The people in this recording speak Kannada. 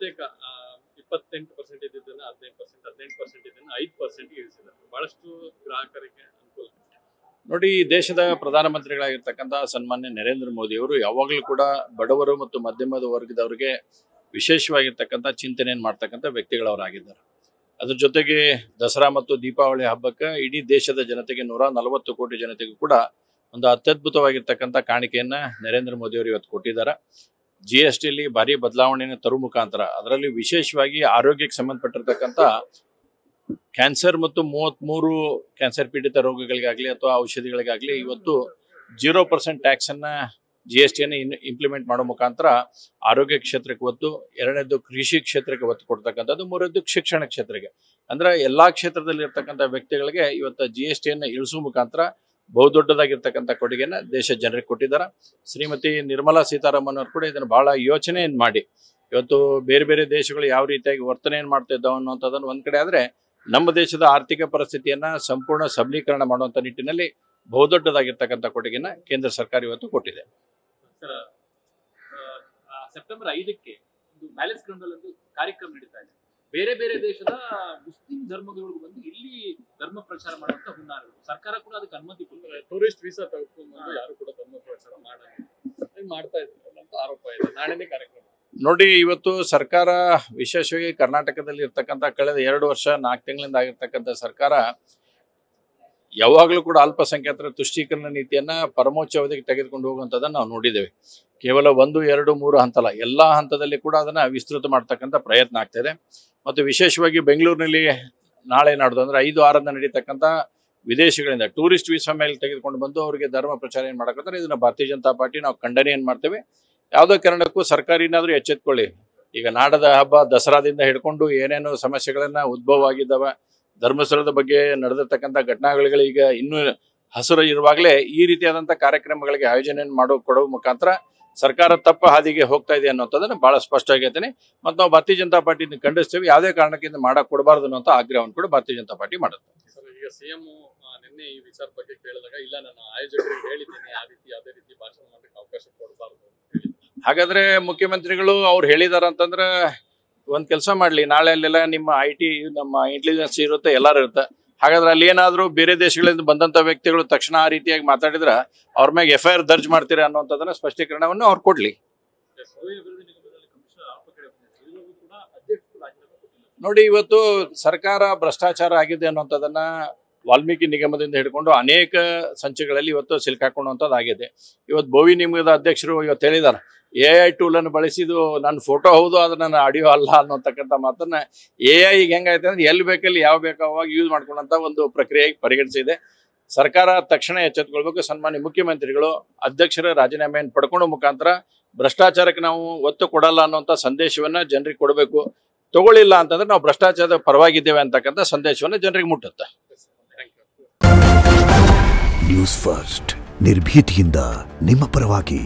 ಬಹುತೇಕ 28% ಇದ್ದದನ್ನ 15%, 18% ಇದನ್ನ 5% ಇಳಿಸಿದ್ದಾರೆ. ಬಹಳಷ್ಟು ಗ್ರಾಹಕರಿಗೆ ಅನುಕೂಲ. ನೋಡಿ, ದೇಶದ ಪ್ರಧಾನಮಂತ್ರಿಗಳಾಗಿರ್ತಕ್ಕಂಥ ಸನ್ಮಾನ್ಯ ನರೇಂದ್ರ ಮೋದಿ ಅವರು ಯಾವಾಗಲೂ ಕೂಡ ಬಡವರು ಮತ್ತು ಮಧ್ಯಮದ ವರ್ಗದವರಿಗೆ ವಿಶೇಷವಾಗಿರ್ತಕ್ಕಂಥ ಚಿಂತನೆಯನ್ನು ಮಾಡ್ತಕ್ಕಂಥ ವ್ಯಕ್ತಿಗಳವರಾಗಿದ್ದಾರೆ. ಅದ್ರ ಜೊತೆಗೆ ದಸರಾ ಮತ್ತು ದೀಪಾವಳಿ ಹಬ್ಬಕ್ಕೆ ಇಡೀ ದೇಶದ ಜನತೆಗೆ 140 ಕೋಟಿ ಜನತೆಗೂ ಕೂಡ ಒಂದು ಅತ್ಯದ್ಭುತವಾಗಿರ್ತಕ್ಕಂಥ ಕಾಣಿಕೆಯನ್ನ ನರೇಂದ್ರ ಮೋದಿ ಅವರು ಇವತ್ತು ಕೊಟ್ಟಿದ್ದಾರೆ. GSTಯಲ್ಲಿ ಭಾರಿ ಬದಲಾವಣೆಯನ್ನು ತರುವ ಮುಖಾಂತರ ಅದರಲ್ಲಿ ವಿಶೇಷವಾಗಿ ಆರೋಗ್ಯಕ್ಕೆ ಸಂಬಂಧಪಟ್ಟಿರ್ತಕ್ಕಂಥ ಕ್ಯಾನ್ಸರ್ ಮತ್ತು 33 ಕ್ಯಾನ್ಸರ್ ಪೀಡಿತ ರೋಗಗಳಿಗಾಗಲಿ ಅಥವಾ ಔಷಧಿಗಳಿಗಾಗಲಿ ಇವತ್ತು 0% ಟ್ಯಾಕ್ಸ್ ಅನ್ನ GSTಯನ್ನು ಇಂಪ್ಲಿಮೆಂಟ್ ಮಾಡೋ ಮುಖಾಂತರ ಆರೋಗ್ಯ ಕ್ಷೇತ್ರಕ್ಕೆ ಒತ್ತು, ಎರಡನೇದು ಕೃಷಿ ಕ್ಷೇತ್ರಕ್ಕೆ ಒತ್ತು ಕೊಡ್ತಕ್ಕಂಥದ್ದು, ಮೂರನೇದು ಶಿಕ್ಷಣ ಕ್ಷೇತ್ರಕ್ಕೆ. ಅಂದ್ರೆ ಎಲ್ಲಾ ಕ್ಷೇತ್ರದಲ್ಲಿ ಇರ್ತಕ್ಕಂಥ ವ್ಯಕ್ತಿಗಳಿಗೆ ಇವತ್ತು GSTಯನ್ನು ಇಳಿಸುವ ಮುಖಾಂತರ ಬಹುದೊಡ್ಡದಾಗಿರ್ತಕ್ಕಂಥ ಕೊಡುಗೆಯನ್ನ ದೇಶ ಜನರಿಗೆ ಕೊಟ್ಟಿದ್ದಾರೆ. ಶ್ರೀಮತಿ ನಿರ್ಮಲಾ ಸೀತಾರಾಮನ್ ಅವರು ಕೂಡ ಇದನ್ನು ಬಹಳ ಯೋಚನೆಯನ್ನು ಮಾಡಿ ಇವತ್ತು ಬೇರೆ ಬೇರೆ ದೇಶಗಳು ಯಾವ ರೀತಿಯಾಗಿ ವರ್ತನೆಯನ್ನು ಮಾಡ್ತಾ ಇದ್ದಾವೆ ಅನ್ನೋಂಥದ್ದನ್ನು ಒಂದ್ ಕಡೆ ಆದ್ರೆ ನಮ್ಮ ದೇಶದ ಆರ್ಥಿಕ ಪರಿಸ್ಥಿತಿಯನ್ನ ಸಂಪೂರ್ಣ ಸಬಲೀಕರಣ ಮಾಡುವಂತ ನಿಟ್ಟಿನಲ್ಲಿ ಬಹುದೊಡ್ಡದಾಗಿರ್ತಕ್ಕಂಥ ಕೊಡುಗೆಯನ್ನ ಕೇಂದ್ರ ಸರ್ಕಾರ ಇವತ್ತು ಕೊಟ್ಟಿದೆ. ಸೆಪ್ಟೆಂಬರ್ 5ಕ್ಕೆ ಒಂದು ಪ್ಯಾಲೇಸ್ ಗ್ರೌಂಡ್ ಒಂದು ಕಾರ್ಯಕ್ರಮ ನಡೀತಾ ಇದೆ. ಬೇರೆ ಬೇರೆ ದೇಶದ ಮುಸ್ಲಿಂ ಧರ್ಮಗಳು ಬಂದು ಇಲ್ಲಿ ಧರ್ಮ ಪ್ರಚಾರ ಮಾಡುವಂತ ಹುನ್ನಾರಗಳು. ಸರ್ಕಾರ ಕೂಡ ಅದಕ್ಕೆ ಅನುಮತಿ ಕೊಟ್ಟಿದೆ. ಟೂರಿಸ್ಟ್ ವೀಸಾ ತೆಗೆದುಕೊಂಡು ಯಾರು ಕೂಡ ಧರ್ಮ ಪ್ರಚಾರ ಮಾಡ್ತಾ ಇದ್ದಾರೆ ಅಂತ ಆರೋಪ ಇದೆ. ನಾಳೆನೇ ಕಾರ್ಯಕ್ರಮ. ನೋಡಿ, ಇವತ್ತು ಸರ್ಕಾರ ವಿಶೇಷವಾಗಿ ಕರ್ನಾಟಕದಲ್ಲಿ ಇರ್ತಕ್ಕಂಥ ಕಳೆದ 2 ವರ್ಷ 4 ತಿಂಗಳಿಂದ ಆಗಿರ್ತಕ್ಕಂಥ ಸರ್ಕಾರ ಯಾವಾಗಲೂ ಕೂಡ ಅಲ್ಪಸಂಖ್ಯಾತರ ತುಷ್ಟೀಕರಣ ನೀತಿಯನ್ನ ಪರಮೋಚ್ಚ ಅವಧಿಗೆ ತೆಗೆದುಕೊಂಡು ಹೋಗುವಂಥದ್ದನ್ನು ನಾವು ನೋಡಿದ್ದೇವೆ. ಕೇವಲ 1, 2, 3 ಹಂತ ಅಲ್ಲ, ಎಲ್ಲಾ ಹಂತದಲ್ಲಿ ಕೂಡ ಅದನ್ನ ವಿಸ್ತೃತ ಮಾಡ್ತಕ್ಕಂಥ ಪ್ರಯತ್ನ ಆಗ್ತಿದೆ. ಮತ್ತು ವಿಶೇಷವಾಗಿ ಬೆಂಗಳೂರಿನಲ್ಲಿ ನಾಳೆ ನಾಡ್ದು ಅಂದ್ರೆ 5-6 ನಡೀತಕ್ಕಂಥ ವಿದೇಶಗಳಿಂದ ಟೂರಿಸ್ಟ್ ವೀಸಾ ಮೇಲೆ ತೆಗೆದುಕೊಂಡು ಬಂದು ಅವರಿಗೆ ಧರ್ಮ ಪ್ರಚಾರ ಏನ್ ಮಾಡಕತ್ತಾರೆ, ಇದನ್ನ ಭಾರತೀಯ ಜನತಾ ಪಾರ್ಟಿ ನಾವು ಖಂಡನೆಯನ್ನು ಮಾಡ್ತೇವೆ. ಯಾವುದೋ ಕಾರಣಕ್ಕೂ ಸರ್ಕಾರ ಏನಾದ್ರೂ ಎಚ್ಚೆತ್ಕೊಳ್ಳಿ. ಈಗ ನಾಡದ ಹಬ್ಬ ದಸರಾದಿಂದ ಹಿಡ್ಕೊಂಡು ಏನೇನು ಸಮಸ್ಯೆಗಳನ್ನ ಉದ್ಭವ ಆಗಿದ್ದಾವೆ, ಧರ್ಮಸ್ಥಳದ ಬಗ್ಗೆ ನಡೆದಿರ್ತಕ್ಕಂಥ ಘಟನೆಗಳಿಗೆ ಈಗ ಇನ್ನೂ ಹಸಿರು ಇರುವಾಗಲೇ ಈ ರೀತಿಯಾದಂಥ ಕಾರ್ಯಕ್ರಮಗಳಿಗೆ ಆಯೋಜನೆಯನ್ನು ಕೊಡುವ ಮುಖಾಂತರ ಸರ್ಕಾರ ತಪ್ಪ ಹಾದಿಗೆ ಹೋಗ್ತಾ ಇದೆ ಅನ್ನೋದನ್ನ ಬಹಳ ಸ್ಪಷ್ಟ ಆಗೈತೇನೆ. ಮತ್ತು ನಾವು ಭಾರತೀಯ ಜನತಾ ಪಾರ್ಟಿ ಖಂಡಿಸ್ತೇವೆ. ಯಾವುದೇ ಕಾರಣಕ್ಕಿಂತ ಮಾಡಕ್ ಕೊಡಬಾರ್ದು ಅನ್ನೋ ಆಗ್ರಹವನ್ನು ಕೂಡ ಭಾರತೀಯ ಜನತಾ ಪಾರ್ಟಿ ಮಾಡುತ್ತೆ. ಈಗ CM ನಿನ್ನೆ ಈ ವಿಚಾರ ಬಗ್ಗೆ ಕೇಳಿದಾಗ ಇಲ್ಲ ನಾನು ಆಯೋಜಕರಿಗೆ ಹೇಳಿದ್ದೀನಿ ಆ ರೀತಿ ಯಾವುದೇ ರೀತಿ ಭಾಷಣ ಮಾಡಕ್ಕೆ ಅವಕಾಶ ಕೊಡಬಾರ್ದು. ಹಾಗಾದ್ರೆ ಮುಖ್ಯಮಂತ್ರಿಗಳು ಅವ್ರು ಹೇಳಿದಾರ ಅಂತಂದ್ರೆ ಒಂದ್ ಕೆಲಸ ಮಾಡ್ಲಿ, ನಾಳೆ ಅಲ್ಲೆಲ್ಲ ನಿಮ್ಮ IT ನಮ್ಮ ಇಂಟೆಲಿಜೆನ್ಸ್ ಇರುತ್ತೆ, ಎಲ್ಲಾರು ಇರುತ್ತೆ. ಹಾಗಾದ್ರೆ ಅಲ್ಲಿ ಏನಾದ್ರು ಬೇರೆ ದೇಶಗಳಿಂದ ಬಂದಂತ ವ್ಯಕ್ತಿಗಳು ತಕ್ಷಣ ಆ ರೀತಿಯಾಗಿ ಮಾತಾಡಿದ್ರ ಅವ್ರ ಮ್ಯಾಗ FIR ದರ್ಜ್ ಮಾಡ್ತೀರಾ ಅನ್ನೋಂಥದ್ದನ್ನ ಸ್ಪಷ್ಟೀಕರಣವನ್ನು ಅವ್ರು ಕೊಡ್ಲಿ. ನೋಡಿ, ಇವತ್ತು ಸರ್ಕಾರ ಭ್ರಷ್ಟಾಚಾರ ಆಗಿದೆ ಅನ್ನೋಂಥದ್ದನ್ನ ವಾಲ್ಮೀಕಿ ನಿಗಮದಿಂದ ಹಿಡ್ಕೊಂಡು ಅನೇಕ ಸಂಚಗಳಲ್ಲಿ ಇವತ್ತು ಸಿಲ್ಕಾಕೊಳ್ಳುವಂಥದ್ದಾಗಿದೆ. ಇವತ್ತು ಬೋವಿ ನಿಗಮದ ಅಧ್ಯಕ್ಷರು ಇವತ್ತು ಹೇಳಿದಾರೆ, AI ಟೂಲ್ ಅನ್ನು ಬಳಸಿದ್ದು ನನ್ನ ಫೋಟೋ ಹೌದು, ಅದು ನನ್ನ ಆಡಿಯೋ ಅಲ್ಲ ಅನ್ನೋತಕ್ಕಂಥ ಮಾತನ್ನ AI ಈಗ ಹೆಂಗಾಯ್ತು ಅಂದ್ರೆ ಎಲ್ಲಿ ಬೇಕಲ್ಲಿ ಯಾವ ಬೇಕಾವಾಗ ಯೂಸ್ ಮಾಡ್ಕೊಂಡಂತ ಒಂದು ಪ್ರಕ್ರಿಯೆಗೆ ಪರಿಗಣಿಸಿದೆ. ಸರ್ಕಾರ ತಕ್ಷಣ ಎಚ್ಚೆತ್ತುಕೊಳ್ಬೇಕು. ಸನ್ಮಾನ್ಯ ಮುಖ್ಯಮಂತ್ರಿಗಳು ಅಧ್ಯಕ್ಷರ ರಾಜೀನಾಮೆಯನ್ನು ಪಡ್ಕೊಳ್ಳೋ ಮುಖಾಂತರ ಭ್ರಷ್ಟಾಚಾರಕ್ಕೆ ನಾವು ಒತ್ತು ಕೊಡಲ್ಲ ಅನ್ನೋಂಥ ಸಂದೇಶವನ್ನ ಜನರಿಗೆ ಕೊಡಬೇಕು. ತಗೊಳ್ಳಿಲ್ಲ ಅಂತಂದ್ರೆ ನಾವು ಭ್ರಷ್ಟಾಚಾರದ ಪರವಾಗಿದ್ದೇವೆ ಅಂತಕ್ಕಂಥ ಸಂದೇಶವನ್ನ ಜನರಿಗೆ ಮುಟ್ಟುತ್ತೆ. ನ್ಯೂಸ್ ಫಸ್ಟ್ ನಿರ್ಭೀತಿಯಿಂದ ನಿಮ್ಮ ಪರವಾಗಿ.